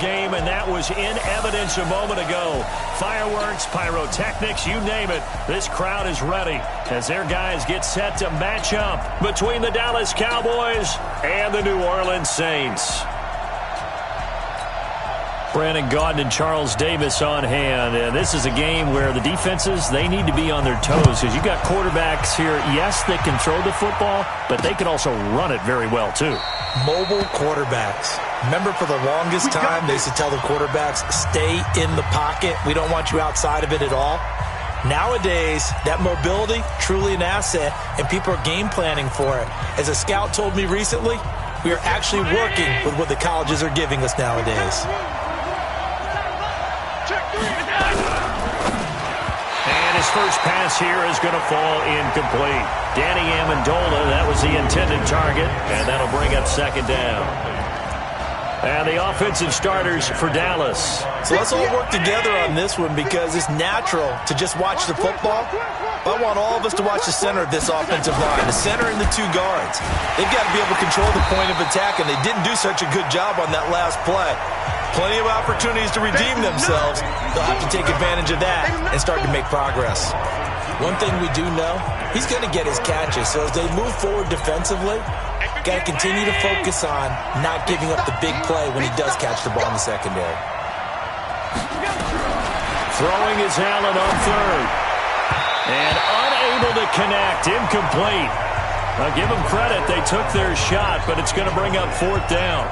game, and that was in evidence a moment ago. Fireworks, pyrotechnics, you name it. This crowd is ready as their guys get set to match up between the Dallas Cowboys and the New Orleans Saints. Brandon Gaudin and Charles Davis on hand. And this is a game where the defenses, they need to be on their toes because you've got quarterbacks here, yes, they can throw the football, but they can also run it very well, too. Mobile quarterbacks. Remember, for the longest time, they used to tell the quarterbacks, stay in the pocket. We don't want you outside of it at all. Nowadays, that mobility, truly an asset, and people are game planning for it. As a scout told me recently, we are actually working with what the colleges are giving us nowadays. And his first pass here is going to fall incomplete. Danny Amendola, that was the intended target, and that'll bring up second down. And the offensive starters for Dallas. So let's all work together on this one because it's natural to just watch the football. I want all of us to watch the center of this offensive line, the center and the two guards. They've got to be able to control the point of attack, and they didn't do such a good job on that last play. Plenty of opportunities to redeem themselves. They'll have to take advantage of that and start to make progress. One thing we do know, he's going to get his catches. So as they move forward defensively, got to continue to focus on not giving up the big play when he does catch the ball in the secondary. Throwing is Allen on third. And unable to connect. Incomplete. I'll give them credit. They took their shot, but it's going to bring up fourth down.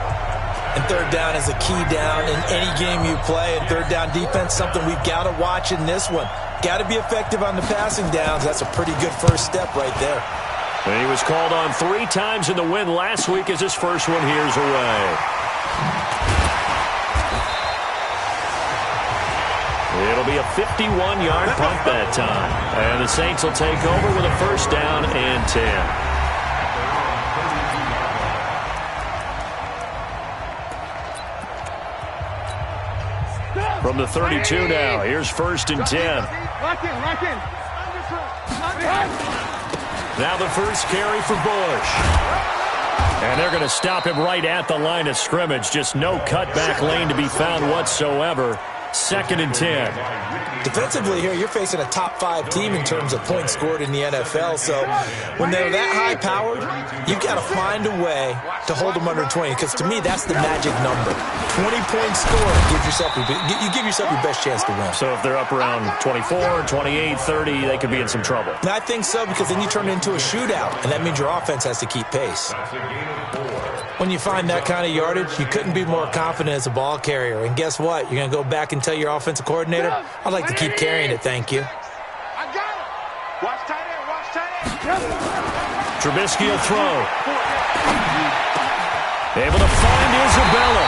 And third down is a key down in any game you play. And third down defense, something we've got to watch in this one. Got to be effective on the passing downs. That's a pretty good first step right there. And he was called on 3 times in the win last week as his first one here's away. It'll be a 51-yard punt that time. And the Saints will take over with a first down and 10. From the 32 now, here's first and 10. Now the first carry for Bush. And they're going to stop him right at the line of scrimmage. Just no cutback lane to be found whatsoever. Second and 10. Defensively here, you're facing a top-5 team in terms of points scored in the NFL. So when they're that high-powered, you've got to find a way to hold them under 20. Because to me, that's the magic number. 20 points scored, you give yourself your best chance to win. So if they're up around 24, 28, 30, they could be in some trouble. And I think so, because then you turn it into a shootout, and that means your offense has to keep pace. When you find that kind of yardage, you couldn't be more confident as a ball carrier. And guess what? You're going to go back and tell your offensive coordinator, I'd like to keep carrying it, thank you. I got it. Watch tight end, watch tight end. Trubisky will throw. Able to find Isabella.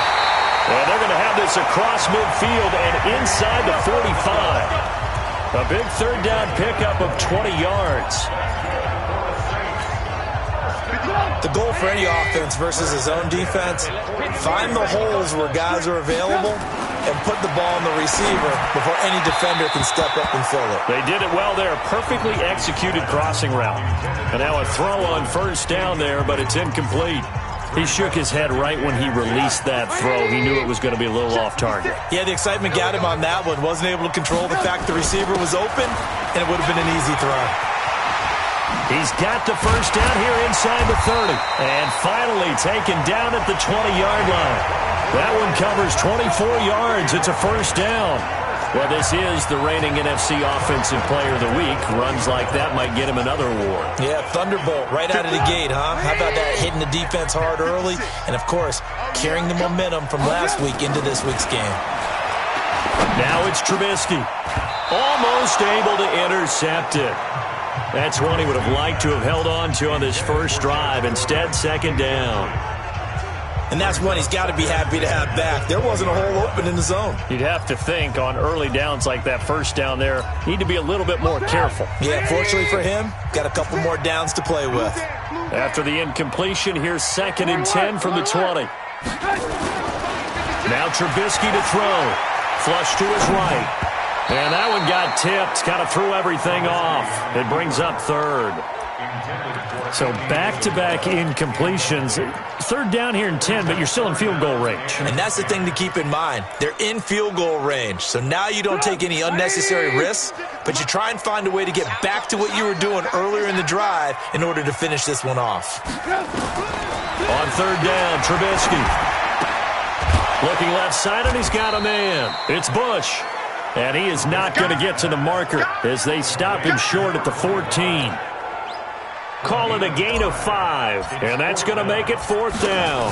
And they're going to have this across midfield and inside the 45. A big third down pickup of 20 yards. The goal for any offense versus his own defense, find the holes where guys are available and put the ball on the receiver before any defender can step up and fill it. They did it well there. Perfectly executed crossing route. And now a throw on first down there, but it's incomplete. He shook his head right when he released that throw. He knew it was going to be a little off target. Yeah, the excitement got him on that one. Wasn't able to control the fact the receiver was open, and it would have been an easy throw. He's got the first down here inside the 30. And finally taken down at the 20-yard line. That one covers 24 yards. It's a first down. Well, this is the reigning NFC Offensive Player of the Week. Runs like that might get him another award. Yeah, Thunderbolt right out of the gate, huh? How about that, hitting the defense hard early? And, of course, carrying the momentum from last week into this week's game. Now it's Trubisky. Almost able to intercept it. That's one he would have liked to have held on to on this first drive. Instead, second down. And that's one he's got to be happy to have back. There wasn't a hole open in the zone. You'd have to think on early downs like that first down there, need to be a little bit more careful. Yeah, fortunately for him, got a couple more downs to play with. After the incompletion, here's second and 10 from the 20. Now Trubisky to throw. Flush to his right. And that one got tipped, kind of threw everything off. It brings up third. So back-to-back incompletions. Third down here in 10, but you're still in field goal range. And that's the thing to keep in mind. They're in field goal range. So now you don't take any unnecessary risks, but you try and find a way to get back to what you were doing earlier in the drive in order to finish this one off. On third down, Trubisky. Looking left side, and he's got a man. It's Bush. And he is not going to get to the marker as they stop him short at the 14. Call it a gain of 5, and that's going to make it fourth down.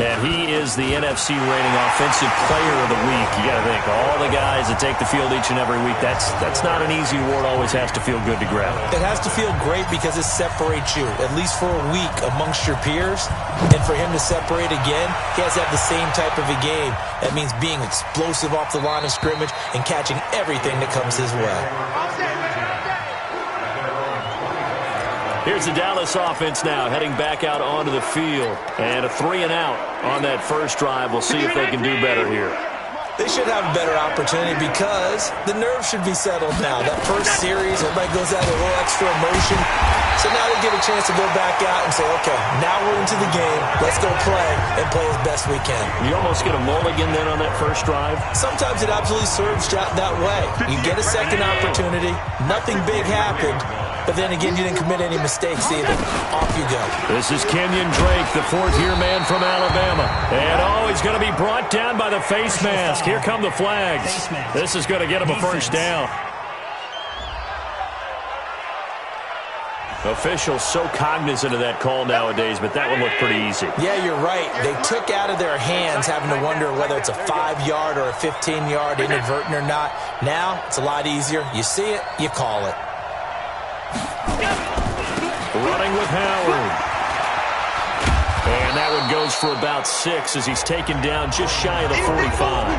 And he is the NFC reigning offensive player of the week. You got to think, all the guys that take the field each and every week, that's not an easy award. Always has to feel good to grab. It has to feel great because it separates you, at least for a week, amongst your peers. And for him to separate again, he has to have the same type of a game. That means being explosive off the line of scrimmage and catching everything that comes his way. Here's the Dallas offense now, heading back out onto the field. And a 3-and-out on that first drive. We'll see if they can do better here. They should have a better opportunity because the nerves should be settled now. That first series, everybody goes out with a little extra emotion. So now they get a chance to go back out and say, okay, now we're into the game. Let's go play and play as best we can. You almost get a mulligan then on that first drive? Sometimes it absolutely serves that way. You get a second opportunity. Nothing big happened. But then again, you didn't commit any mistakes either. Off you go. This is Kenyon Drake, the fourth-year man from Alabama. And, he's going to be brought down by the face mask. Here come the flags. This is going to get him a first down. Officials so cognizant of that call nowadays, but that one looked pretty easy. Yeah, you're right. They took out of their hands having to wonder whether it's a 5-yard or a 15-yard, inadvertent or not. Now, it's a lot easier. You see it, you call it. Running with Howard. And that one goes for about 6 as he's taken down just shy of the 45.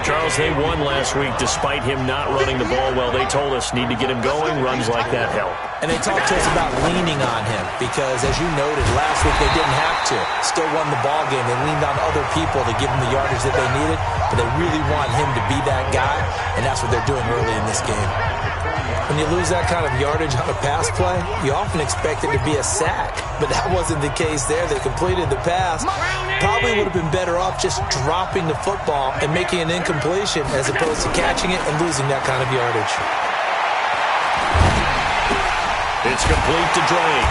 Charles, they won last week despite him not running the ball well. They told us need to get him going. Runs like that help. And they talked to us about leaning on him because, as you noted, last week they didn't have to. Still won the ball game. They leaned on other people to give them the yardage that they needed, but they really want him to be that guy, and that's what they're doing early in this game. When you lose that kind of yardage on a pass play, you often expect it to be a sack, but that wasn't the case there. They completed the pass. Probably would have been better off just dropping the football and making an incompletion as opposed to catching it and losing that kind of yardage. It's complete to Drake.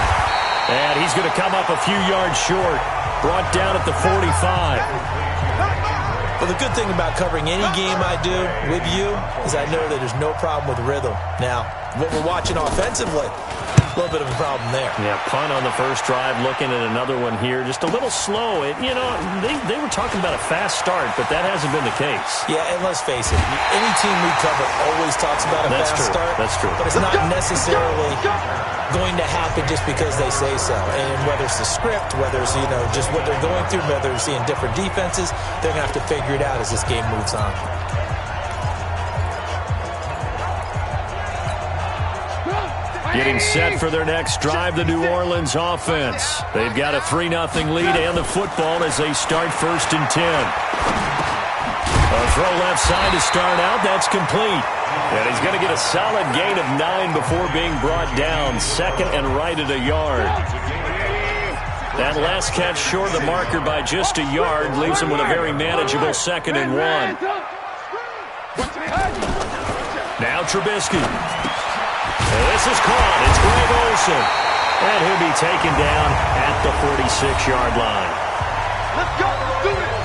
And he's going to come up a few yards short. Brought down at the 45. Well, the good thing about covering any game I do with you is I know that there's no problem with rhythm. Now, what we're watching offensively, a little bit of a problem there. Yeah, punt on the first drive, looking at another one here. Just a little slow. They were talking about a fast start, but that hasn't been the case. Yeah, and let's face it, any team we cover always talks about a fast start. That's true. But it's not necessarily going to happen just because they say so. And whether it's the script, whether it's, just what they're going through, whether they're seeing different defenses, they're going to have to figure it out as this game moves on. Getting set for their next drive, the New Orleans offense. They've got a 3-0 lead and the football as they start first and 10. A throw left side to start out. That's complete. And he's going to get a solid gain of 9 before being brought down. Second and right at a yard. That last catch short of the marker by just a yard leaves him with a very manageable 2nd and 1. Now Trubisky. This is caught. It's Greg Olsen. And he'll be taken down at the 46-yard line. Let's go. Let's do this.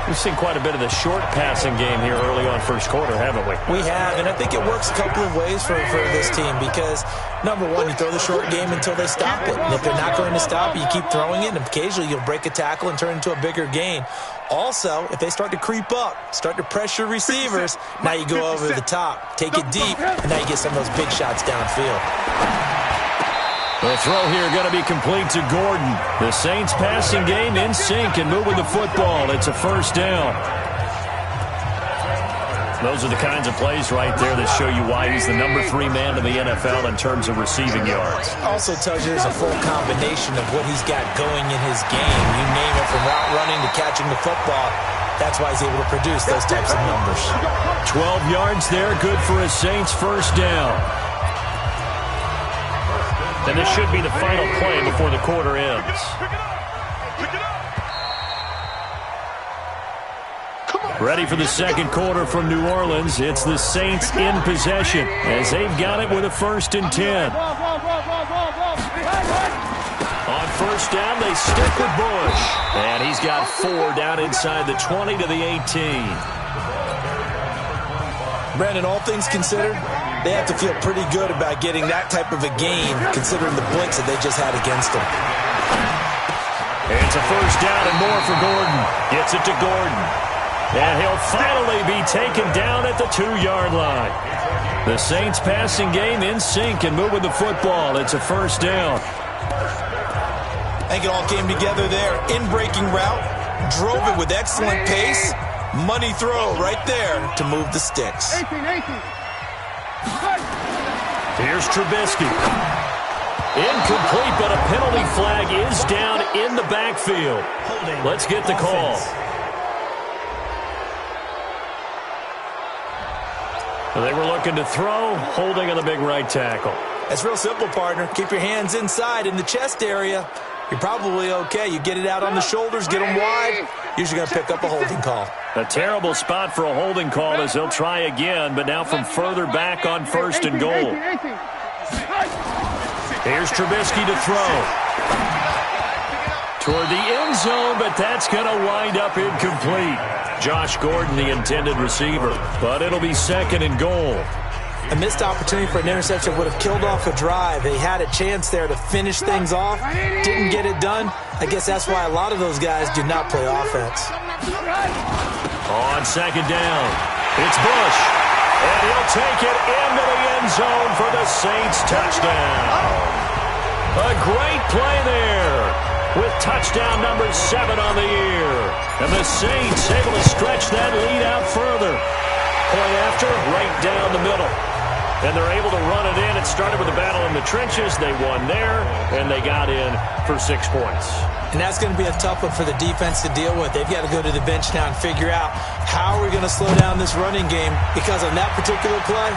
We've seen quite a bit of the short passing game here early on first quarter, haven't we? We have, and I think it works a couple of ways for this team because, number one, you throw the short game until they stop it. And if they're not going to stop it, you keep throwing it, and occasionally you'll break a tackle and turn it into a bigger gain. Also, if they start to creep up, start to pressure receivers, now you go over the top, take it deep, and now you get some of those big shots downfield. The throw here going to be complete to Gordon. The Saints passing game in sync and moving the football. It's a first down. Those are the kinds of plays right there that show you why he's the number 3 man in the NFL in terms of receiving yards. Also tells you there's a full combination of what he's got going in his game. You name it, from route running to catching the football. That's why he's able to produce those types of numbers. 12 yards there, good for a Saints first down. And this should be the final play before the quarter ends. Ready for the second quarter from New Orleans. It's the Saints in possession as they've got it with a 1st and 10. On first down, they stick with Bush. And he's got 4 down inside the 20 to the 18. Brandon, all things considered, they have to feel pretty good about getting that type of a gain, considering the blitz that they just had against them. It's a 1st down and more for Gordon. Gets it to Gordon. And he'll finally be taken down at the 2-yard line. The Saints passing game in sync and moving the football. It's a 1st down. I think it all came together there. In-breaking route, drove it with excellent pace. Money throw right there to move the sticks. Here's Trubisky. Incomplete, but a penalty flag is down in the backfield. Let's get the call. They were looking to throw, holding on the big right tackle. That's real simple, partner. Keep your hands inside in the chest area. You're probably okay. You get it out on the shoulders, get them wide. Usually going to pick up a holding call. A terrible spot for a holding call as they'll try again, but now from further back on 1st and goal. Here's Trubisky to throw. Toward the end zone, but that's going to wind up incomplete. Josh Gordon, the intended receiver, but it'll be 2nd and goal. A missed opportunity for an interception would have killed off a drive. They had a chance there to finish things off. Didn't get it done. I guess that's why a lot of those guys do not play offense. On 2nd down, it's Bush. And he'll take it into the end zone for the Saints touchdown. A great play there with touchdown number 7 on the year. And the Saints able to stretch that lead out further. Point after, right down the middle. And they're able to run it in. It started with a battle in the trenches. They won there, and they got in for 6 points. And that's going to be a tough one for the defense to deal with. They've got to go to the bench now and figure out how are we going to slow down this running game, because on that particular play,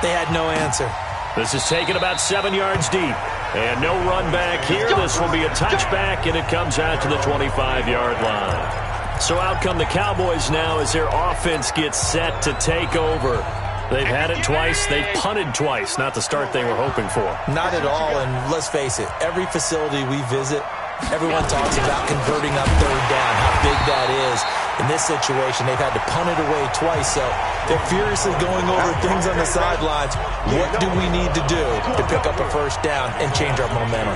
they had no answer. This is taken about 7 yards deep. And no run back here. This will be a touchback, and it comes out to the 25-yard line. So out come the Cowboys now as their offense gets set to take over. They've had it twice. They've punted twice. Not the start they were hoping for. Not at all, and let's face it, every facility we visit, everyone talks about converting up 3rd down, how big that is. In this situation, they've had to punt it away twice, so they're furiously going over things on the sidelines. What do we need to do to pick up a 1st down and change our momentum?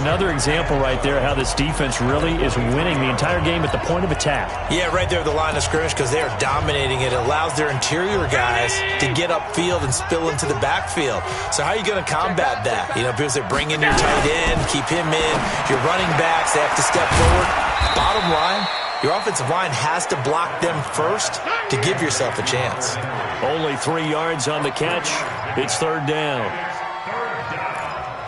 Another example right there how this defense really is winning the entire game at the point of attack. Yeah, right there at the line of scrimmage, because they are dominating it. It allows their interior guys to get upfield and spill into the backfield. So how are you going to combat that? You know, because they bring in your tight end, keep him in. Your running backs, they have to step forward. Bottom line, your offensive line has to block them first to give yourself a chance. Only 3 yards on the catch. It's 3rd down.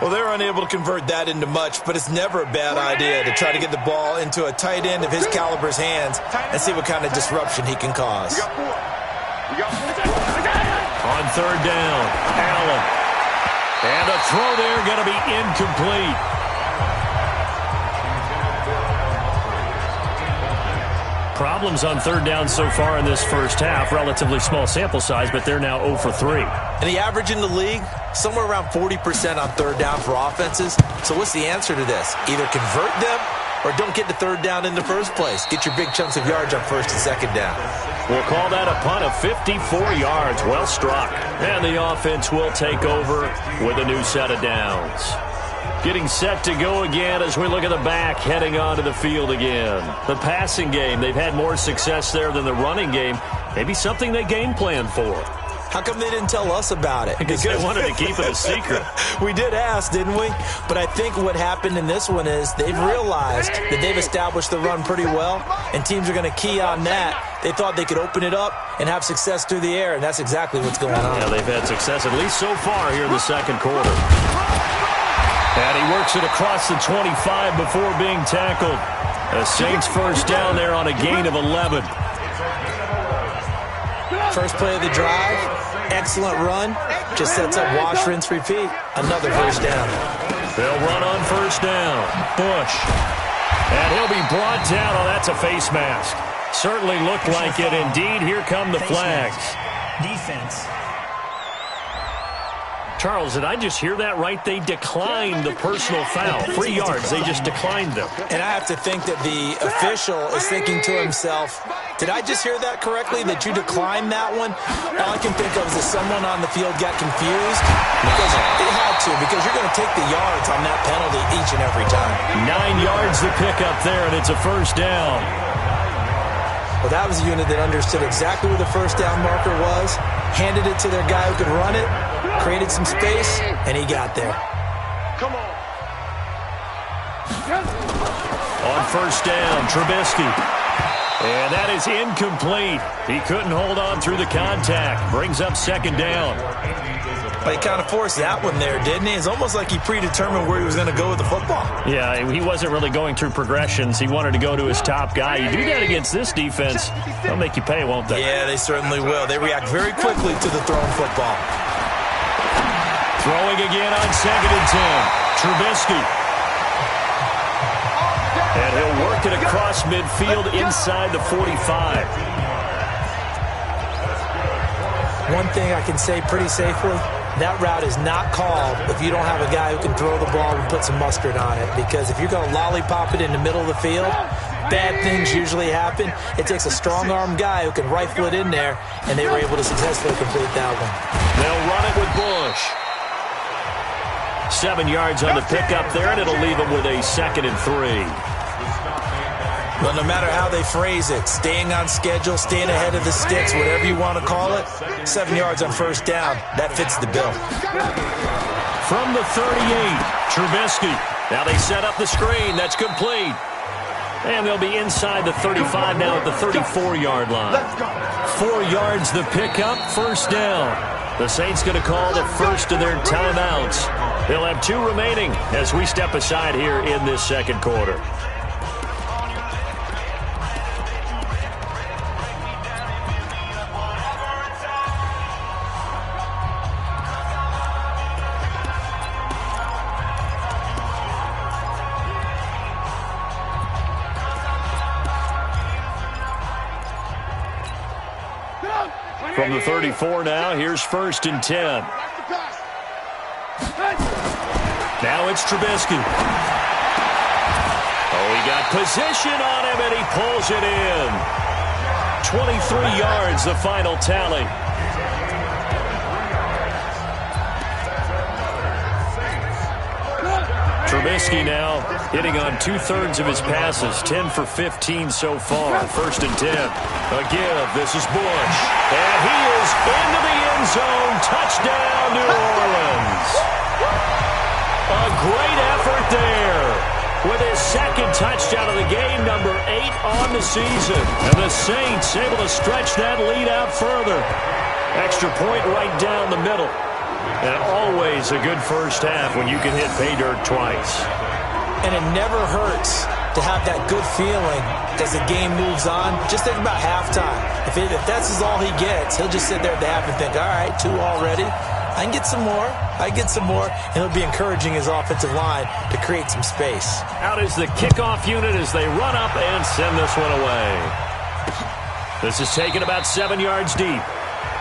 Well, they're unable to convert that into much, but it's never a bad idea to try to get the ball into a tight end of his caliber's hands and see what kind of disruption he can cause. On 3rd down, Allen. And a throw there going to be incomplete. Problems on 3rd down so far in this first half. Relatively small sample size, but they're now 0 for 3. And the average in the league, somewhere around 40% on 3rd down for offenses. So what's the answer to this? Either convert them or don't get the 3rd down in the first place. Get your big chunks of yards on 1st and 2nd down. We'll call that a punt of 54 yards. Well struck. And the offense will take over with a new set of downs. Getting set to go again as we look at the back, heading onto the field again. The passing game, they've had more success there than the running game. Maybe something they game planned for. How come they didn't tell us about it? Because they wanted to keep it a secret. We did ask, didn't we? But I think what happened in this one is they've realized that they've established the run pretty well, and teams are going to key on that. They thought they could open it up and have success through the air, and that's exactly what's going on. Yeah, they've had success, at least so far here in the second quarter. And he works it across the 25 before being tackled. A Saints 1st down there on a gain of 11. First play of the drive, excellent run. Just sets up wash, rinse, repeat. Another first down. They'll run on first down. Bush. And he'll be brought down. Oh, that's a face mask. Certainly looked like it. Indeed, here come the flags. Defense. Charles, did I just hear that right? They declined the personal foul. 3 yards. They just declined them. And I have to think that the official is thinking to himself, did I just hear that correctly, that you declined that one? All I can think of is that someone on the field got confused. Because it had to, because you're going to take the yards on that penalty each and every time. 9 yards to pick up there, and it's a first down. Well, that was a unit that understood exactly where the first down marker was, handed it to their guy who could run it, created some space, and he got there. Come on. On first down, Trubisky. And that is incomplete. He couldn't hold on through the contact. Brings up second down. But he kind of forced that one there, didn't he? It's almost like he predetermined where he was going to go with the football. Yeah, he wasn't really going through progressions. He wanted to go to his top guy. You do that against this defense, they'll make you pay, won't they? Yeah, they certainly will. They react very quickly to the thrown football. Throwing again on 2nd and 10. Trubisky. And he'll work it across midfield inside the 45. One thing I can say pretty safely, that route is not called if you don't have a guy who can throw the ball and put some mustard on it. Because if you're going to lollipop it in the middle of the field, bad things usually happen. It takes a strong-arm guy who can rifle it in there, and they were able to successfully complete that one. They'll run it with Bush. 7 yards on the pickup there, and it'll leave them with a 2nd and 3. Well, no matter how they phrase it, staying on schedule, staying ahead of the sticks, whatever you want to call it, 7 yards on first down, that fits the bill. From the 38, Trubisky. Now they set up the screen. That's complete. And they'll be inside the 35 now at the 34-yard line. 4 yards the pickup, first down. The Saints going to call the first of their timeouts. They'll have 2 remaining as we step aside here in this second quarter. From the 34 now, here's 1st and 10. Now it's Trubisky. Oh, he got position on him, and he pulls it in. 23 yards, the final tally. Trubisky now hitting on 2/3 of his passes, 10 for 15 so far. 1st and 10. A give. This is Bush. And he is into the end zone. Touchdown, New Orleans. A great effort there with his 2nd touchdown of the game, number 8 on the season. And the Saints able to stretch that lead out further. Extra point right down the middle. And always a good first half when you can hit pay dirt twice. And it never hurts to have that good feeling as the game moves on. Just think about halftime. If that's all he gets, he'll just sit there at the half and think, all right, 2 already. I can get some more. I get some more. And he'll be encouraging his offensive line to create some space. Out is the kickoff unit as they run up and send this one away. This is taken about 7 yards deep.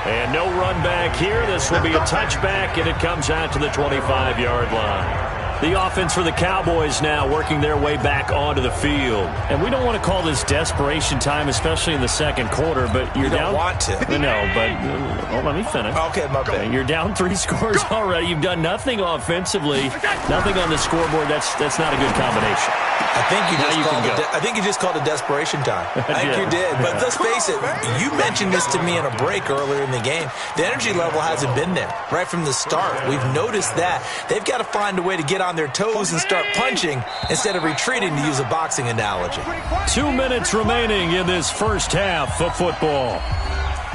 And no run back here. This will be a touchback, and it comes out to the 25-yard line. The offense for the Cowboys now working their way back onto the field. And we don't want to call this desperation time, especially in the second quarter, but you're down. You don't want to. No, but let me finish. Okay, my bad. You're down 3 scores already. You've done nothing offensively, nothing on the scoreboard. That's not a good combination. I think you just called it desperation time. I think you did. But let's face it, you mentioned this to me in a break earlier in the game. The energy level hasn't been there right from the start. We've noticed that. They've got to find a way to get on their toes and start punching instead of retreating, to use a boxing analogy. 2 minutes remaining in this first half of football.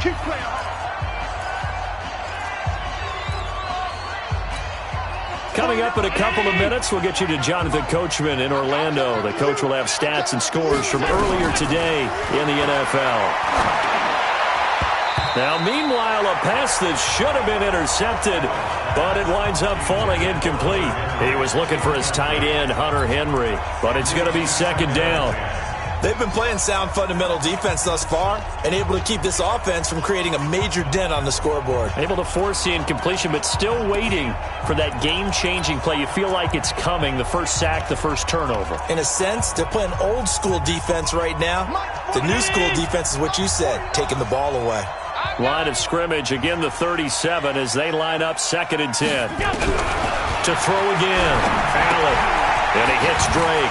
Keep playing. Coming up in a couple of minutes, we'll get you to Jonathan Coachman in Orlando. The coach will have stats and scores from earlier today in the NFL. Now, meanwhile, a pass that should have been intercepted, but it winds up falling incomplete. He was looking for his tight end, Hunter Henry, but it's going to be second down. They've been playing sound fundamental defense thus far and able to keep this offense from creating a major dent on the scoreboard. Able to force the incompletion, but still waiting for that game-changing play. You feel like it's coming, the first sack, the first turnover. In a sense, they're playing old-school defense right now. The new-school defense is what you said, taking the ball away. Line of scrimmage, again the 37 as they line up 2nd and 10. To throw again, Allen, and he hits Drake.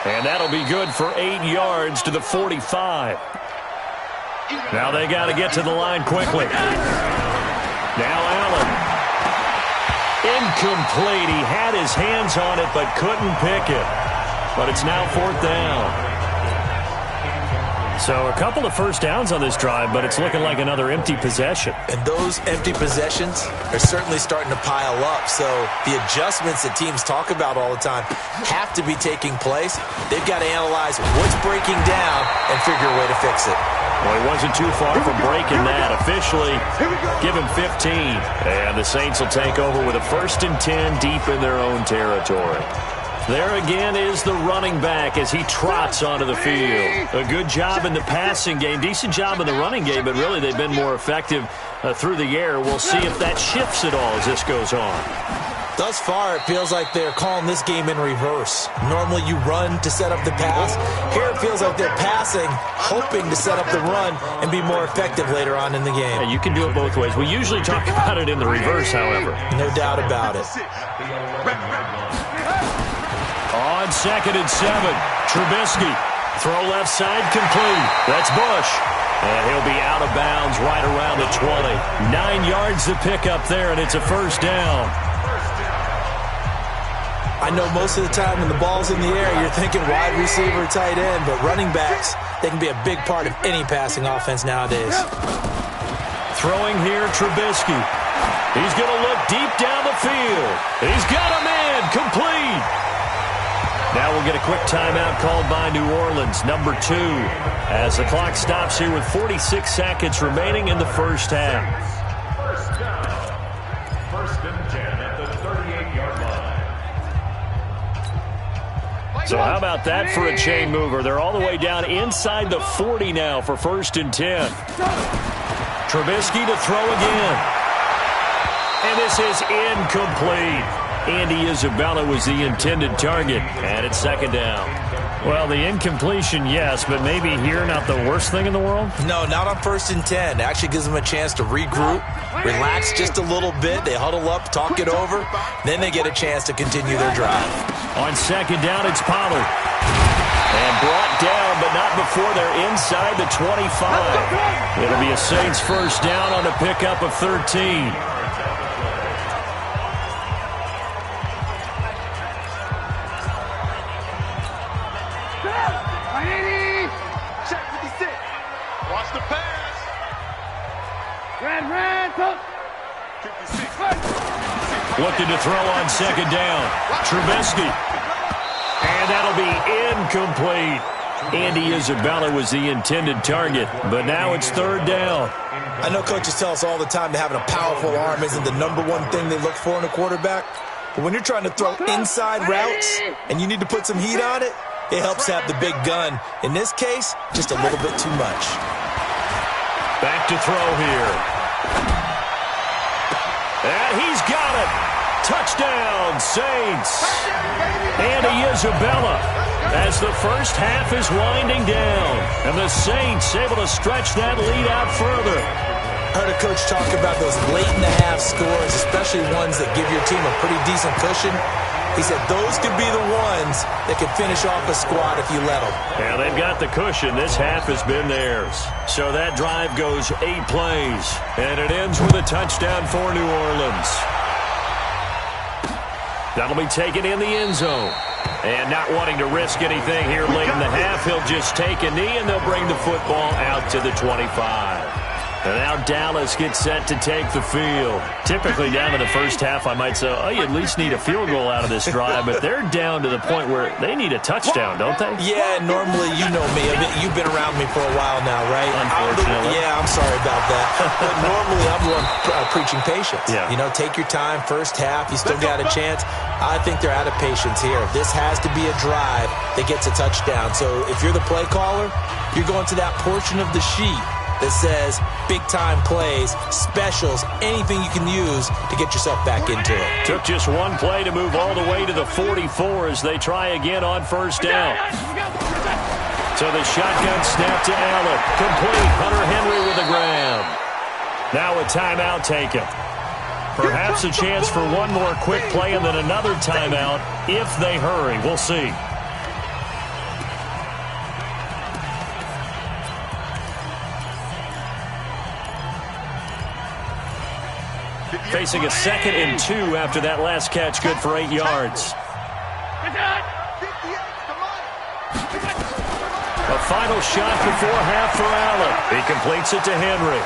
And that'll be good for 8 yards to the 45. Now they got to get to the line quickly. Now Allen. Incomplete. He had his hands on it but couldn't pick it. But it's now 4th down. So a couple of first downs on this drive, but it's looking like another empty possession. And those empty possessions are certainly starting to pile up. So the adjustments that teams talk about all the time have to be taking place. They've got to analyze what's breaking down and figure a way to fix it. Well, he wasn't too far from breaking that. Officially, give him 15. And the Saints will take over with a 1st and 10 deep in their own territory. There again is the running back as he trots onto the field. A good job in the passing game, decent job in the running game, but really they've been more effective through the air. We'll see if that shifts at all as this goes on. Thus far, it feels like they're calling this game in reverse. Normally you run to set up the pass. Here it feels like they're passing, hoping to set up the run and be more effective later on in the game. Yeah, you can do it both ways. We usually talk about it in the reverse, however. No doubt about it. On 2nd and 7, Trubisky. Throw left side complete. That's Bush. And he'll be out of bounds right around the 20. 9 yards to pick up there, and it's a 1st down. I know most of the time when the ball's in the air, you're thinking wide receiver, tight end, but running backs, they can be a big part of any passing offense nowadays. Throwing here, Trubisky. He's going to look deep down the field. He's got a man complete. Now we'll get a quick timeout called by New Orleans, number 2, as the clock stops here with 46 seconds remaining in the first half. First and 10 at the 38-yard line. So how about that for a chain mover? They're all the way down inside the 40 now for 1st and 10. Trubisky to throw again. And this is incomplete. Andy Isabella was the intended target, and it's 2nd down. Well, the incompletion, yes, but maybe here not the worst thing in the world? No, not on 1st and 10. It actually gives them a chance to regroup, relax just a little bit. They huddle up, talk it over. Then they get a chance to continue their drive. On 2nd down, it's Pollard. And brought down, but not before they're inside the 25. It'll be a Saints 1st down on a pickup of 13. Watch the pass. Looking to throw on 2nd down. Trubisky. And that'll be incomplete. Andy Isabella was the intended target, but now it's 3rd down. I know coaches tell us all the time that having a powerful arm isn't the #1 thing they look for in a quarterback. But when you're trying to throw inside routes and you need to put some heat on it, it helps to have the big gun. In this case, just a little bit too much. Back to throw here. And he's got it. Touchdown, Saints. Andy Isabella as the first half is winding down. And the Saints able to stretch that lead out further. I heard a coach talk about those late-in-the-half scores, especially ones that give your team a pretty decent cushion. He said those could be the ones that could finish off a squad if you let them. Yeah, they've got the cushion. This half has been theirs. So that drive goes 8 plays, and it ends with a touchdown for New Orleans. That'll be taken in the end zone. And not wanting to risk anything here late in the half, he'll just take a knee, and they'll bring the football out to the 25. And now Dallas gets set to take the field. Typically down in the first half, I might say, oh, you at least need a field goal out of this drive, but they're down to the point where they need a touchdown, don't they? Yeah, normally, you know me. You've been around me for a while now, right? Unfortunately. Yeah, I'm sorry about that. But normally, I'm the one preaching patience. Yeah. You know, take your time, first half, you still got a chance. I think they're out of patience here. This has to be a drive that gets a touchdown. So if you're the play caller, you're going to that portion of the sheet that says big-time plays, specials, anything you can use to get yourself back into it. Took just one play to move all the way to the 44 as they try again on first down. So the shotgun snap to Allen. Complete. Hunter Henry with a grab. Now a timeout taken. Perhaps a chance for one more quick play and then another timeout if they hurry. We'll see. Facing a 2nd and 2 after that last catch, good for 8 yards. A final shot before half for Allen. He completes it to Henry.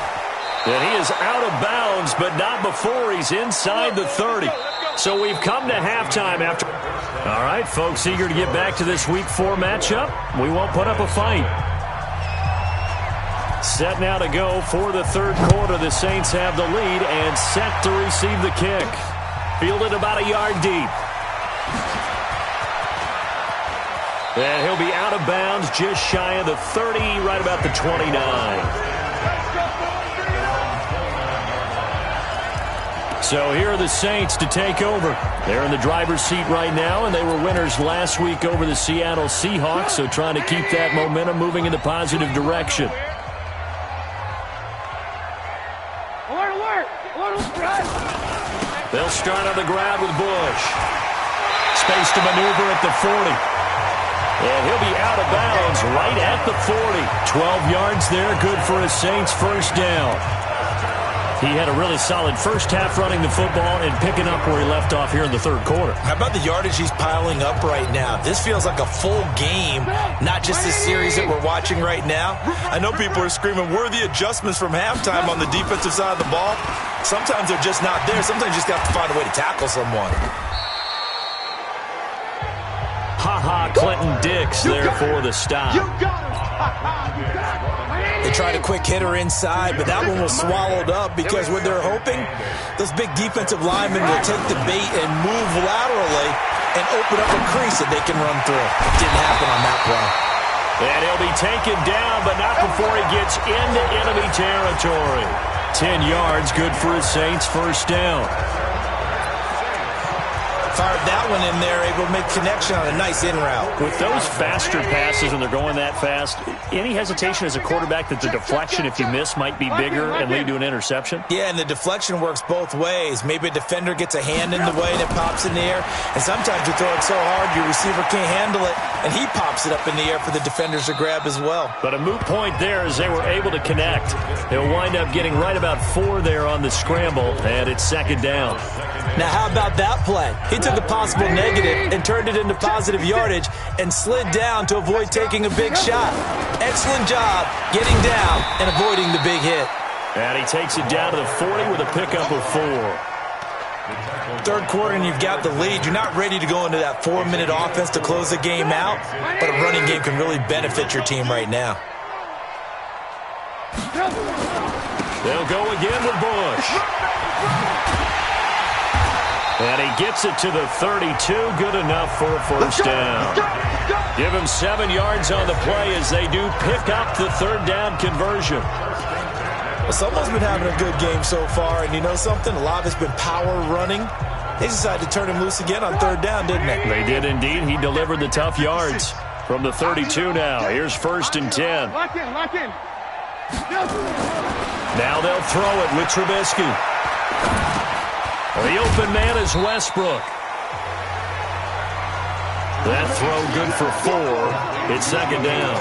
And he is out of bounds, but not before he's inside the 30. So we've come to halftime after. All right, folks, eager to get back to this Week 4 matchup. We won't put up a fight. Set now to go for the third quarter. The Saints have the lead and set to receive the kick. Fielded about a yard deep. And he'll be out of bounds just shy of the 30, right about the 29. So here are the Saints to take over. They're in the driver's seat right now, and they were winners last week over the Seattle Seahawks, so trying to keep that momentum moving in the positive direction. They'll start on the ground with Bush. Space to maneuver at the 40. And he'll be out of bounds right at the 40. 12 yards there, good for a Saints first down. He had a really solid first half running the football and picking up where he left off here in the third quarter. How about the yardage he's piling up right now? This feels like a full game, not just this series that we're watching right now. I know people are screaming, where are the adjustments from halftime on the defensive side of the ball? Sometimes they're just not there. Sometimes you just have to find a way to tackle someone. Clinton Dix there for the stop. They tried a quick hitter inside, but that one was swallowed up because what they're hoping, those big defensive linemen will take the bait and move laterally and open up a crease that they can run through. Didn't happen on that play. And he'll be taken down, but not before he gets into enemy territory. 10 yards, good for his Saints first down. Fired that one in there, able to make connection on a nice in route. With those faster passes and they're going that fast, any hesitation as a quarterback that the deflection, if you miss, might be bigger and lead to an interception? Yeah, and the deflection works both ways. Maybe a defender gets a hand in the way and it pops in the air. And sometimes you throw it so hard your receiver can't handle it, and he pops it up in the air for the defenders to grab as well. But a moot point there as they were able to connect. They'll wind up getting right about 4 there on the scramble, and it's second down. Now, how about that play? He took a possible negative and turned it into positive yardage and slid down to avoid taking a big shot. Excellent job getting down and avoiding the big hit. And he takes it down to the 40 with a pickup of 4. Third quarter and you've got the lead. You're not ready to go into that 4-minute offense to close the game out, but a running game can really benefit your team right now. They'll go again with Bush. And he gets it to the 32. Good enough for a first down. Give him 7 yards on the play as they do pick up the third down conversion. Well, someone's been having a good game so far, and you know something? A lot of it's been power running. They decided to turn him loose again on third down, didn't they? They did indeed. He delivered the tough yards from the 32 now. Here's 1st and 10. Lock in. Now they'll throw it with Trubisky. The open man is Westbrook. That throw good for 4. It's second down.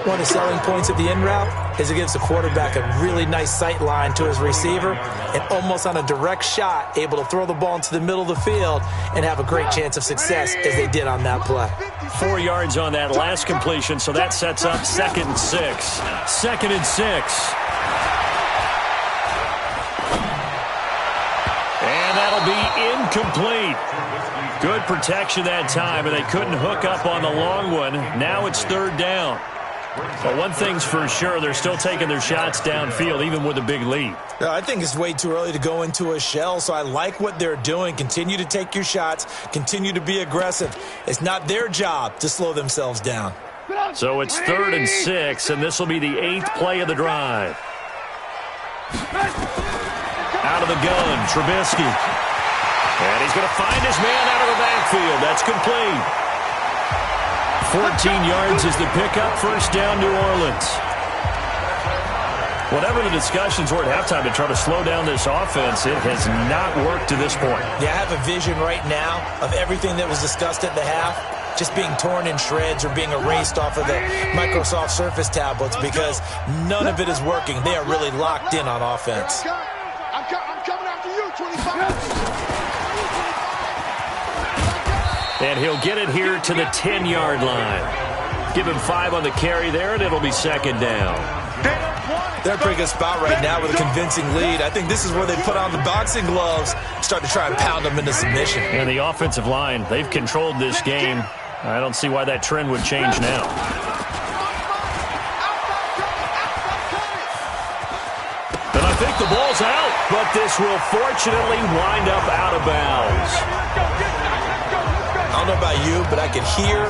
One of the selling points of the in route is it gives the quarterback a really nice sight line to his receiver and almost on a direct shot able to throw the ball into the middle of the field and have a great chance of success as they did on that play. 4 yards on that last completion, so that sets up 2nd and 6. 2nd and 6. And that'll be incomplete. Good protection that time, and they couldn't hook up on the long one. Now it's 3rd down. But one thing's for sure, they're still taking their shots downfield, even with a big lead. I think it's way too early to go into a shell, so I like what they're doing. Continue to take your shots. Continue to be aggressive. It's not their job to slow themselves down. So it's 3rd and 6, and this will be the 8th play of the drive. Out of the gun, Trubisky. And he's going to find his man out of the backfield. That's complete. 14 yards is the pickup. 1st down, New Orleans. Whatever the discussions were at halftime to try to slow down this offense, it has not worked to this point. Yeah, I have a vision right now of everything that was discussed at the half just being torn in shreds or being erased off of the Microsoft Surface tablets because none of it is working. They are really locked in on offense. I'm coming after you, 25. And he'll get it here to the 10-yard line. Give him 5 on the carry there, and it'll be 2nd down. They're in a pretty good spot right now with a convincing lead. I think this is where they put on the boxing gloves, start to try and pound them into submission. And the offensive line, they've controlled this game. I don't see why that trend would change now. And I think the ball's out, but this will fortunately wind up out of bounds. I don't know about you, but I can hear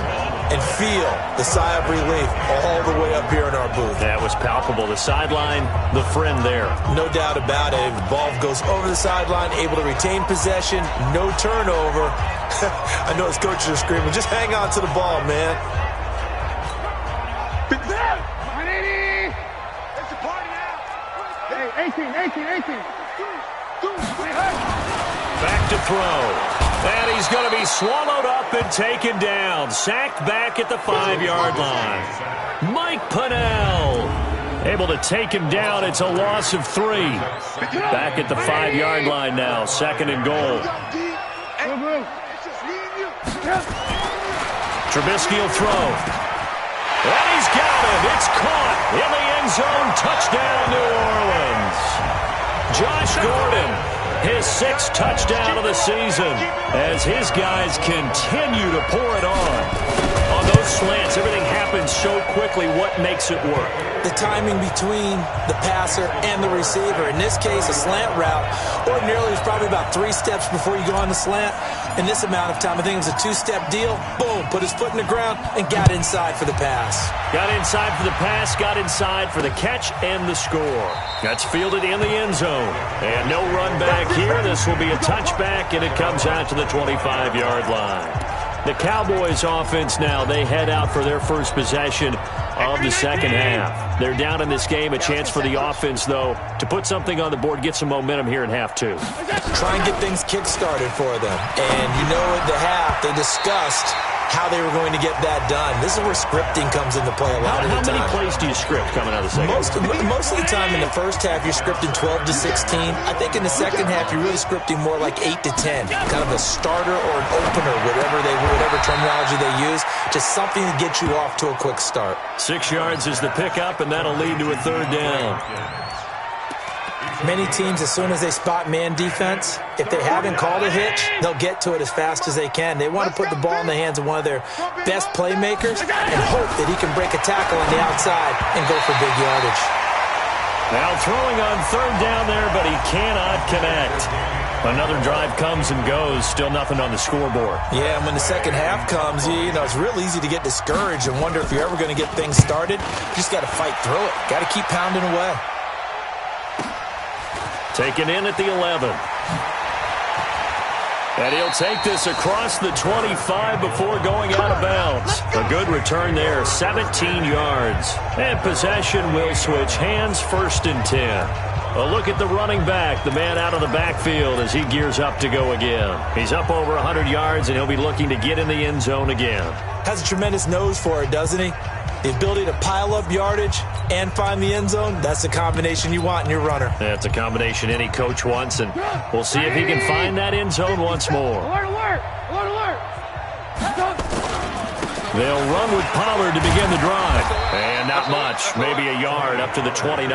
and feel the sigh of relief all the way up here in our booth. That was palpable. The sideline, the friend there. No doubt about it. The ball goes over the sideline, able to retain possession, no turnover. I know his coaches are screaming, just hang on to the ball, man. It's a party now. Hey, 18. Back to throw. And he's going to be swallowed up and taken down. Sacked back at the 5-yard line. Mike Pennell able to take him down. It's a loss of 3. Back at the 5-yard line now. 2nd and goal. Trubisky will throw. And he's got him. It's caught in the end zone. Touchdown, New Orleans. Josh Gordon. His 6th touchdown of the season as his guys continue to pour it on those slants, everything happens so quickly. What makes it work? The timing between the passer and the receiver. In this case, a slant route. Ordinarily, it's probably about 3 steps before you go on the slant. In this amount of time, I think it was a 2-step deal. Boom, put his foot in the ground and got inside for the pass. Got inside for the pass, got inside for the catch and the score. That's fielded in the end zone. And no run back here. This will be a touchback, and it comes out to the 25-yard line. The Cowboys offense now, they head out for their first possession of the second half. They're down in this game. A chance for the offense, though, to put something on the board, get some momentum here in half 2. Try and get things kick-started for them. And you know at the half, they discussed how they were going to get that done. This is where scripting comes into play a lot of the time. How many plays do you script coming out of the second half? Most of the time in the first half, you're scripting 12 to 16. I think in the second half, you're really scripting more like 8 to 10. Kind of a starter or an opener, whatever terminology they use. Just something to get you off to a quick start. 6 yards is the pickup, and that'll lead to a 3rd down. Many teams, as soon as they spot man defense, if they haven't called a hitch, they'll get to it as fast as they can. They want to put the ball in the hands of one of their best playmakers and hope that he can break a tackle on the outside and go for big yardage. Now throwing on 3rd down there, but he cannot connect. Another drive comes and goes, still nothing on the scoreboard. Yeah, and when the second half comes, you know, it's real easy to get discouraged and wonder if you're ever going to get things started. You just got to fight through it. Got to keep pounding away. Taken in at the 11. And he'll take this across the 25 before going out of bounds. A good return there, 17 yards. And possession will switch hands, 1st and 10. A look at the running back, the man out of the backfield as he gears up to go again. He's up over 100 yards, and he'll be looking to get in the end zone again. Has a tremendous nose for it, doesn't he? The ability to pile up yardage and find the end zone, that's the combination you want in your runner. That's a combination any coach wants, and we'll see if he can find that end zone once more. Alert, alert! Alert, alert! They'll run with Pollard to begin the drive. And not much, maybe a yard up to the 29.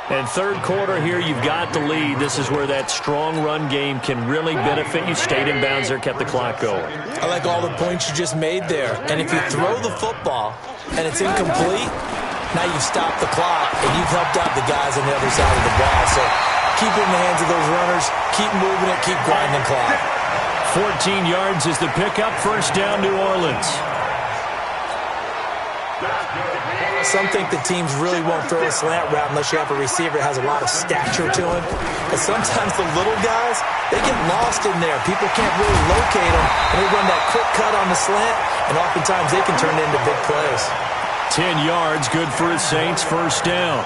And third quarter here, you've got the lead. This is where that strong run game can really benefit you. Stayed in bounds there, kept the clock going. I like all the points you just made there. And if you throw the football and it's incomplete, now you've stopped the clock and you've helped out the guys on the other side of the ball. So keep it in the hands of those runners. Keep moving it. Keep grinding clock. 14 yards is the pickup. First down, New Orleans. Some think the teams really won't throw a slant route unless you have a receiver that has a lot of stature to him. But sometimes the little guys, they get lost in there. People can't really locate them, and they run that quick cut on the slant, and oftentimes they can turn it into big plays. 10 yards, good for the Saints, first down.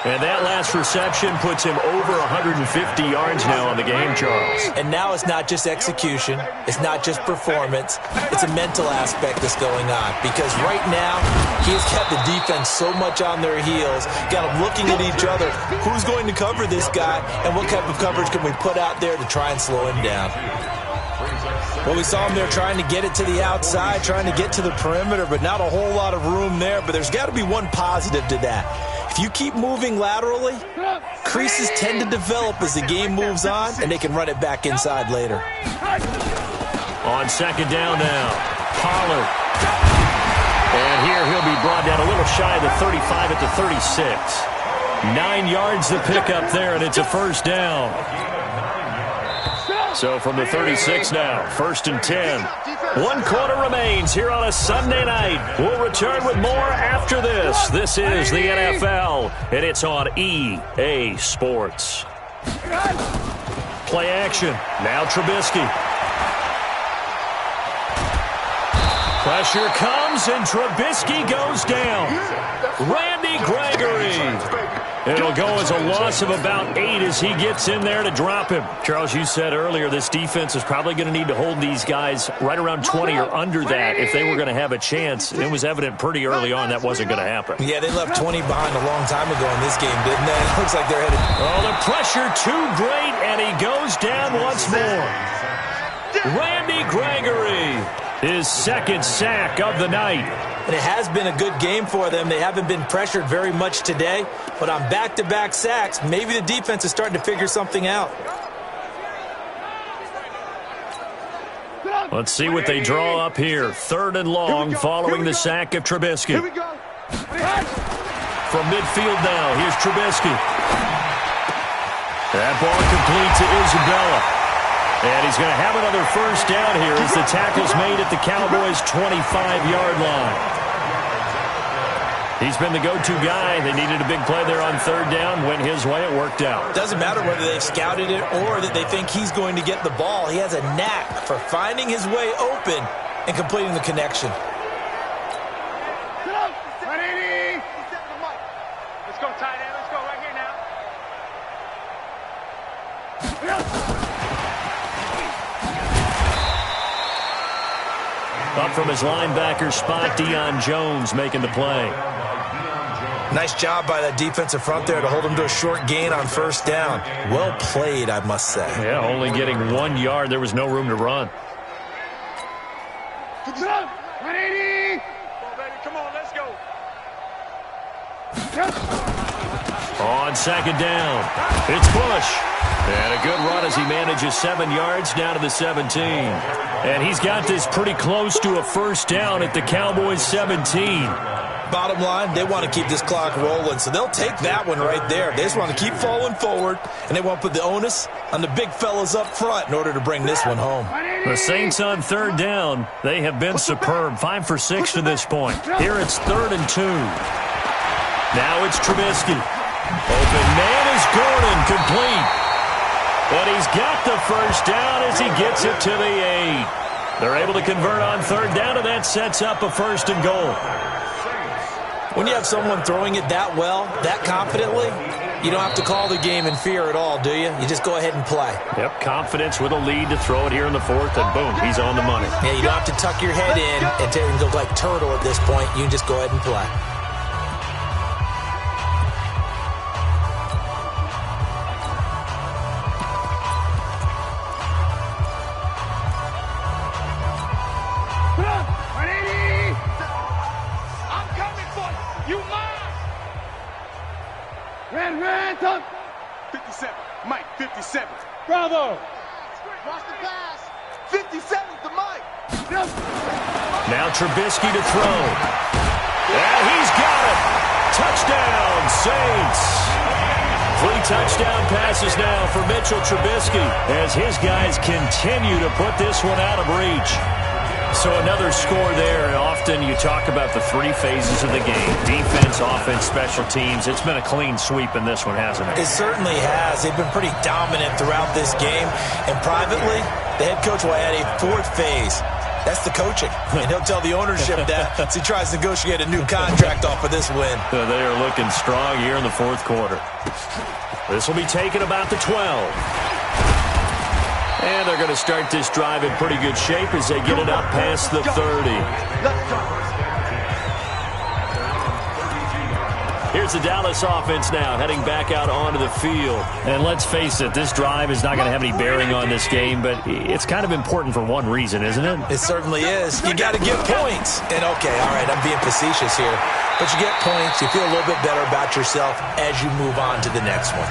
And that last reception puts him over 150 yards now on the game, Charles. And now it's not just execution. It's not just performance. It's a mental aspect that's going on. Because right now, he has kept the defense so much on their heels, got them looking at each other. Who's going to cover this guy, and what type of coverage can we put out there to try and slow him down? Well, we saw him there trying to get it to the outside, trying to get to the perimeter, but not a whole lot of room there. But there's got to be one positive to that. If you keep moving laterally, creases tend to develop as the game moves on, and they can run it back inside later. On second down now, Pollard. And here he'll be brought down a little shy of the 35 at the 36. 9 yards the pickup there, and it's a first down. So from the 36 now, first and 10. 1 quarter remains here on a Sunday night. We'll return with more after this. This is the NFL, and it's on EA Sports. Play action. Now Trubisky. Pressure comes, and Trubisky goes down. Randy Gregory. It'll go as a loss of about 8 as he gets in there to drop him. Charles, you said earlier this defense is probably going to need to hold these guys right around 20 or under that if they were going to have a chance. It was evident pretty early on that wasn't going to happen. Yeah, they left 20 behind a long time ago in this game, didn't they? It looks like they're headed. Oh, the pressure too great, and he goes down once more. Randy Gregory, his second sack of the night. And it has been a good game for them. They haven't been pressured very much today, but on back-to-back sacks, maybe the defense is starting to figure something out. Let's see what they draw up here. Third and long following the sack of Trubisky. From midfield now, here's Trubisky. That ball complete to Isabella. And he's going to have another first down here as the tackle's made at the Cowboys' 25-yard line. He's been the go-to guy. They needed a big play there on third down. Went his way. It worked out. Doesn't matter whether they've scouted it or that they think he's going to get the ball. He has a knack for finding his way open and completing the connection. Let's go, tight end. Let's go right here now. Up from his linebacker spot, Deion Jones making the play. Nice job by that defensive front there to hold him to a short gain on first down. Well played, I must say. Yeah, only getting 1 yard. There was no room to run. 180. Come on, let's go. On second down, it's Bush. And a good run as he manages 7 yards down to the 17. And he's got this pretty close to a first down at the Cowboys' 17. Bottom line, they want to keep this clock rolling, so they'll take that one right there. They just want to keep falling forward, and they want to put the onus on the big fellas up front in order to bring this one home. The Saints on third down, they have been superb. 5 for 6 to this point. Here it's 3rd and 2. Now it's Trubisky. Open man is Gordon, complete. But he's got the first down as he gets it to the 8. They're able to convert on third down, and that sets up a 1st and goal. When you have someone throwing it that well, that confidently, you don't have to call the game in fear at all, do you? You just go ahead and play. Yep, confidence with a lead to throw it here in the 4th, and boom, he's on the money. Yeah, you don't have to tuck your head in and look like turtle at this point. You can just go ahead and play. 57. Mike, 57. Bravo. Watch the pass. 57 to Mike. Now Trubisky to throw. And he's got it. Touchdown, Saints. 3 touchdown passes now for Mitchell Trubisky as his guys continue to put this one out of reach. So another score there, and often you talk about the 3 phases of the game. Defense, offense, special teams. It's been a clean sweep in this one, hasn't it? It certainly has. They've been pretty dominant throughout this game. And privately, the head coach will add a 4th phase. That's the coaching. And he'll tell the ownership that as he tries to negotiate a new contract off of this win. They are looking strong here in the 4th quarter. This will be taken about the 12. And they're going to start this drive in pretty good shape as they get it up past the 30. Here's the Dallas offense now heading back out onto the field. And let's face it, this drive is not going to have any bearing on this game, but it's kind of important for one reason, isn't it? It certainly is. You got to get points. And okay, all right, I'm being facetious here. But you get points, you feel a little bit better about yourself as you move on to the next one.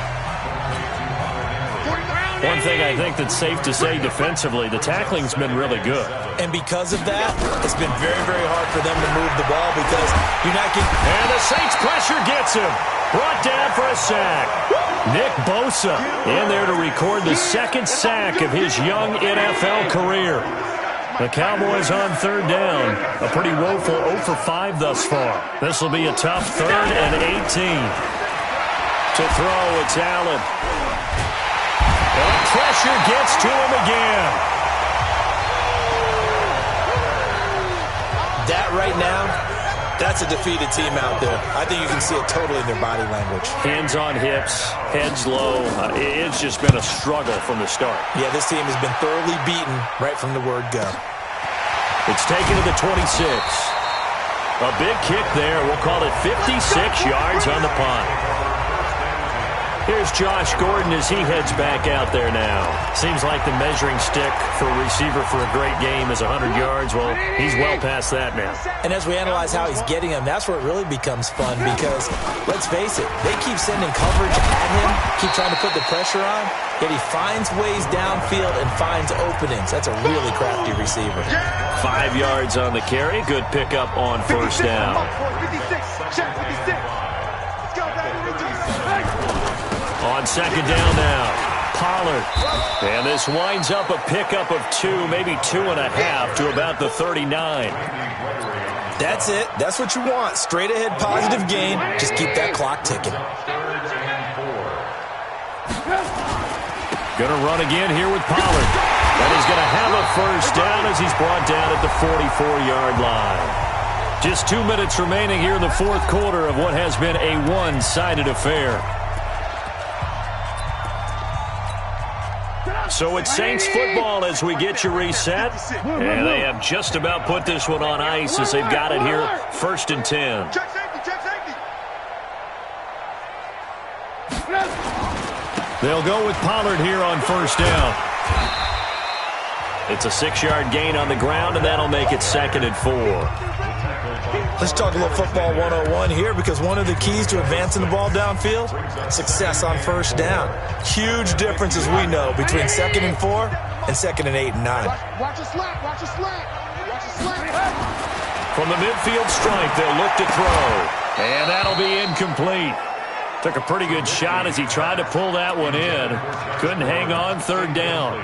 One thing I think that's safe to say defensively, the tackling's been really good. And because of that, it's been very, very hard for them to move the ball because you're not getting... And the Saints pressure gets him. Brought down for a sack. Nick Bosa in there to record the 2nd sack of his young NFL career. The Cowboys on 3rd down. A pretty woeful 0 for 5 thus far. This will be a tough 3rd and 18. To throw, it's Allen. And the pressure gets to him again. That right now, that's a defeated team out there. I think you can see it totally in their body language. Hands on hips, heads low. It's just been a struggle from the start. Yeah, this team has been thoroughly beaten right from the word go. It's taken to the 26. A big kick there. We'll call it 56 yards on the punt. Here's Josh Gordon as he heads back out there now. Seems like the measuring stick for a receiver for a great game is 100 yards. Well, he's well past that now. And as we analyze how he's getting them, that's where it really becomes fun because, let's face it, they keep sending coverage at him, keep trying to put the pressure on, yet he finds ways downfield and finds openings. That's a really crafty receiver. 5 yards on the carry. Good pickup on 1st down. 56. Check 56. Let's go, baby. On 2nd down now, Pollard. And this winds up a pickup of 2, maybe 2.5 to about the 39. That's it. That's what you want. Straight ahead positive gain. Just keep that clock ticking. Going to run again here with Pollard. And he's going to have a 1st down as he's brought down at the 44-yard line. Just 2 minutes remaining here in the 4th quarter of what has been a one-sided affair. So it's Saints football as we get you reset. And they have just about put this one on ice as they've got it here 1st and 10. Check safety, check safety. They'll go with Pollard here on 1st down. It's a 6-yard gain on the ground, and that'll make it 2nd and 4. Let's talk a little football 101 here because one of the keys to advancing the ball downfield, success on 1st down. Huge difference, as we know, between 2nd and 4 and 2nd and 8 and 9. Watch a slant, watch a slant. Watch a slant. From the midfield stripe, they'll look to throw. And that'll be incomplete. Took a pretty good shot as he tried to pull that one in. Couldn't hang on 3rd down.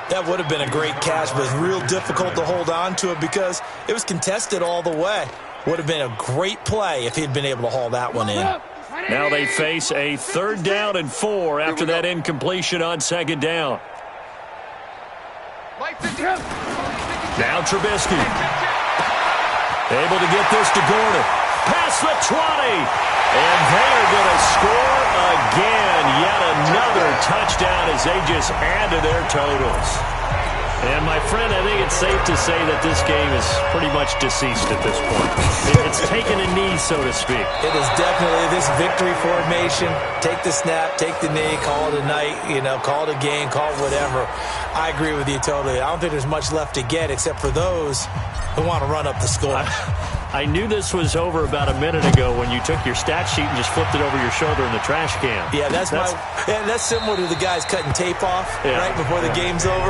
That would have been a great catch, but it's real difficult to hold on to it because it was contested all the way. Would have been a great play if he'd been able to haul that one in. Now they face a 3rd down and 4 after that incompletion on 2nd down. Now Trubisky. Able to get this to Gordon. Past the 20. And they're going to score again. Yet another touchdown as they just add to their totals. And, my friend, I think it's safe to say that this game is pretty much deceased at this point. It's taken a knee, so to speak. It is definitely this victory formation. Take the snap, take the knee, call it a night, call it a game, call it whatever. I agree with you totally. I don't think there's much left to get except for those who want to run up the score. I knew this was over about a minute ago when you took your stat sheet and just flipped it over your shoulder in the trash can. Yeah, that's similar to the guys cutting tape off right before the game's over.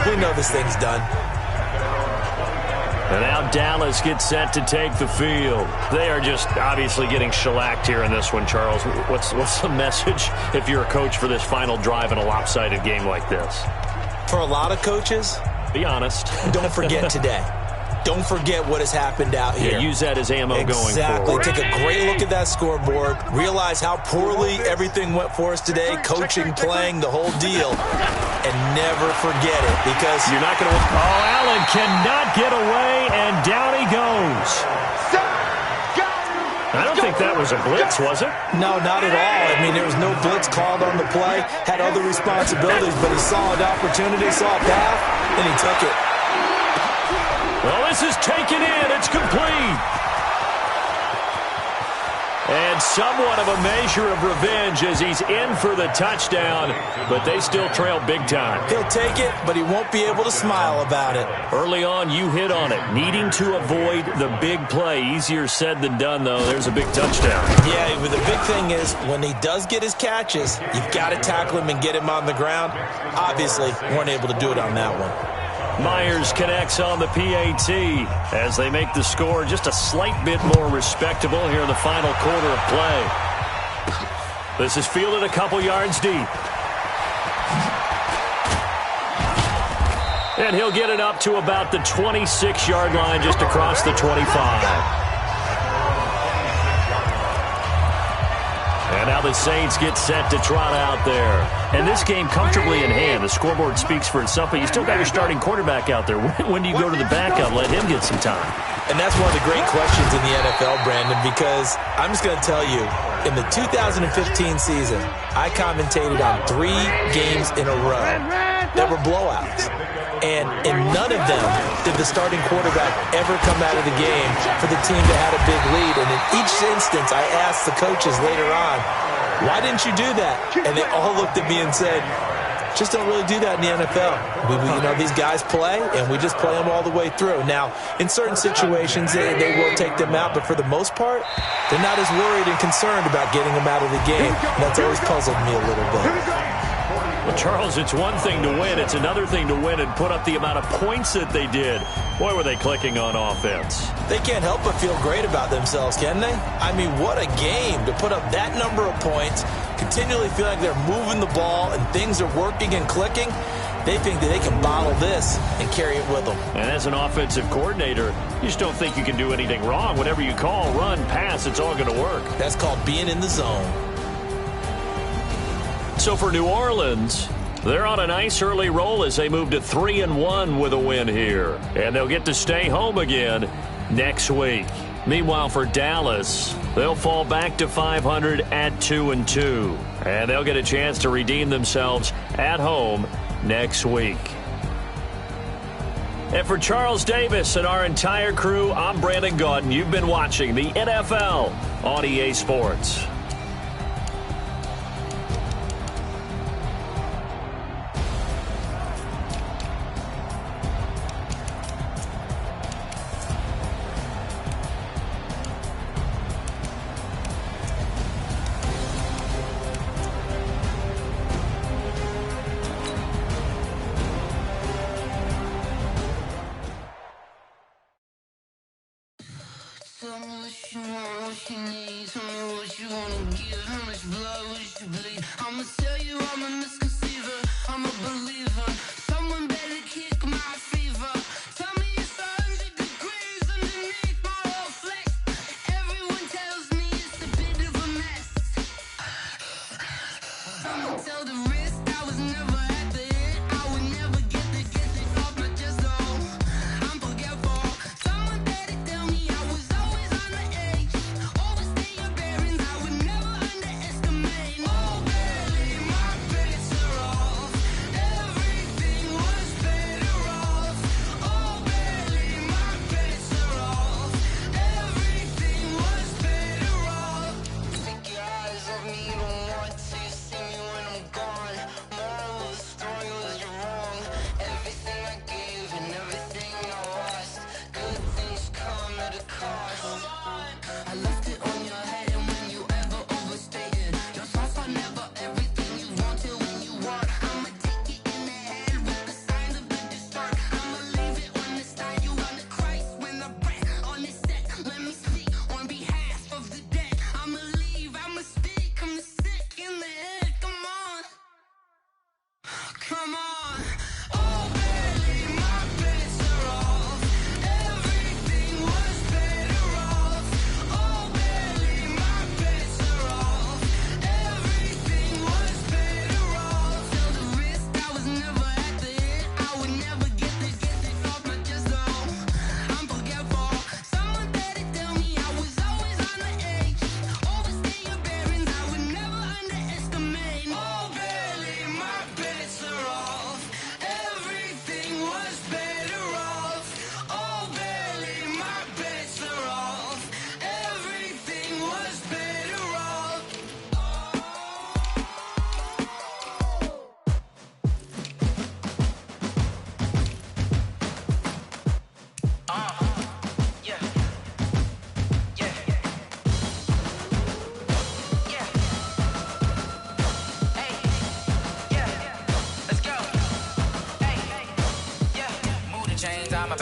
We know this thing's done. And now Dallas gets set to take the field. They are just obviously getting shellacked here in this one, Charles. What's the message if you're a coach for this final drive in a lopsided game like this? For a lot of coaches, be honest. Don't forget today. Don't forget what has happened out here. Yeah, use that as ammo going forward. Exactly. Take a great look at that scoreboard. Realize how poorly everything went for us today. Coaching, playing, the whole deal. And never forget it because you're not going to. Oh, Allen cannot get away, and down he goes. I don't think that was a blitz, was it? No, not at all. I mean, there was no blitz called on the play. Had other responsibilities, but he saw an opportunity, saw a path, and he took it. Well, this is taken in. It's complete. And somewhat of a measure of revenge as he's in for the touchdown, but they still trail big time. He'll take it, but he won't be able to smile about it. Early on, you hit on it. Needing to avoid the big play. Easier said than done, though. There's a big touchdown. Yeah, but the big thing is when he does get his catches, you've got to tackle him and get him on the ground. Obviously, weren't able to do it on that one. Myers connects on the PAT as they make the score just a slight bit more respectable here in the final quarter of play. This is fielded a couple yards deep. And he'll get it up to about the 26-yard line just across the 25. And now the Saints get set to trot out there. And this game comfortably in hand. The scoreboard speaks for itself, but you still got your starting quarterback out there. When do you go to the backup? Let him get some time. And that's one of the great questions in the NFL, Brandon, because I'm just going to tell you, in the 2015 season, I commentated on 3 games in a row that were blowouts. And in none of them did the starting quarterback ever come out of the game for the team that had a big lead. And in each instance, I asked the coaches later on, why didn't you do that? And they all looked at me and said, just don't really do that in the NFL. These guys play, and we just play them all the way through. Now, in certain situations, they will take them out, but for the most part, they're not as worried and concerned about getting them out of the game. And that's always puzzled me a little bit. Well, Charles, it's one thing to win. It's another thing to win and put up the amount of points that they did. Boy, were they clicking on offense. They can't help but feel great about themselves, can they? I mean, what a game to put up that number of points, continually feel like they're moving the ball and things are working and clicking. They think that they can bottle this and carry it with them. And as an offensive coordinator, you just don't think you can do anything wrong. Whatever you call, run, pass, it's all going to work. That's called being in the zone. So for New Orleans, they're on a nice early roll as they move to 3-1 with a win here. And they'll get to stay home again next week. Meanwhile, for Dallas, they'll fall back to 500 at 2-2. And they'll get a chance to redeem themselves at home next week. And for Charles Davis and our entire crew, I'm Brandon Gaudin. You've been watching the NFL on EA Sports.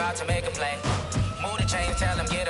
about to make a play. Move the chains, tell them get